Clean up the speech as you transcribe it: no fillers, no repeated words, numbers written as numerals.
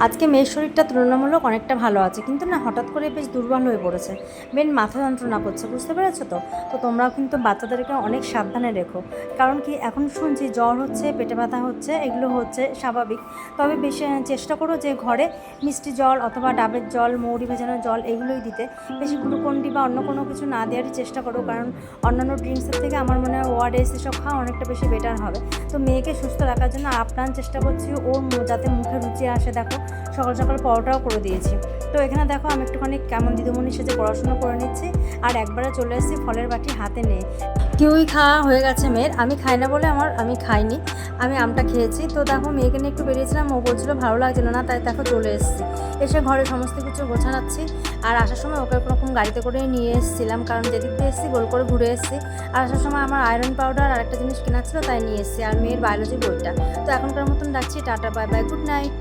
আজকে মেয়ের শরীরটা তুলনামূলক অনেকটা ভালো আছে, কিন্তু না হঠাৎ করে বেশ দুর্বল হয়ে পড়েছে। মেন মাথা যন্ত্রণা করছে, বুঝতে পেরেছো তো? তো তোমরাও কিন্তু বাচ্চাদেরকে অনেক সাবধানে রেখো। কারণ কি, এখন শুনছি জ্বর হচ্ছে, পেটে ব্যথা হচ্ছে, এগুলো হচ্ছে স্বাভাবিক। তবে বেশি চেষ্টা করো যে ঘরে মিষ্টি জল অথবা ডাবের জল, মৌরি ভেজানো জল এগুলোই দিতে। বেশি গ্লুকন্ডি বা অন্য কোনো কিছু না দেওয়ারই চেষ্টা করো, কারণ অন্যান্য ড্রিঙ্কসের থেকে আমার মনে হয় ওআরএস এসব খাওয়া অনেকটা বেশি বেটার হবে। তো মেয়েকে সুস্থ রাখার জন্য আপ্রাণ চেষ্টা করছি ওর যাতে মুখে রুচি আসে। দেখো, সকাল সকাল পরোটাও করে দিয়েছি। তো এখানে দেখো আমি একটুখানি কেমন দিদিমণি সেজে পড়াশুনো করে নিচ্ছি, আর একবারে চলে এসেছি ফলের বাটি হাতে নিয়ে। কিউই খাওয়া হয়ে গেছে মেয়ের, আমি খাই না বলে আমি খাইনি, আমি আমটা খেয়েছি। তো দেখো মেয়েকে নিয়ে একটু বেরিয়েছিলাম, ও বলছিল ভালো লাগছিল না, তাই দেখো চলে এসেছি। এসে ঘরে সমস্ত কিছু গোছাচ্ছি, আর আসার সময় ওকে একরকম গাড়িতে করে নিয়ে এসেছিলাম, কারণ যেদিক দিয়ে এসেছি গোল করে ঘুরে এসেছি। আর আসার সময় আমার আয়রন পাউডার আর একটা জিনিস কেনা ছিল, তাই নিয়ে এসেছি, আর মেয়ের বায়োলজি বইটা। তো এখনকার মতন রাখছি, tata, bye bye, good night.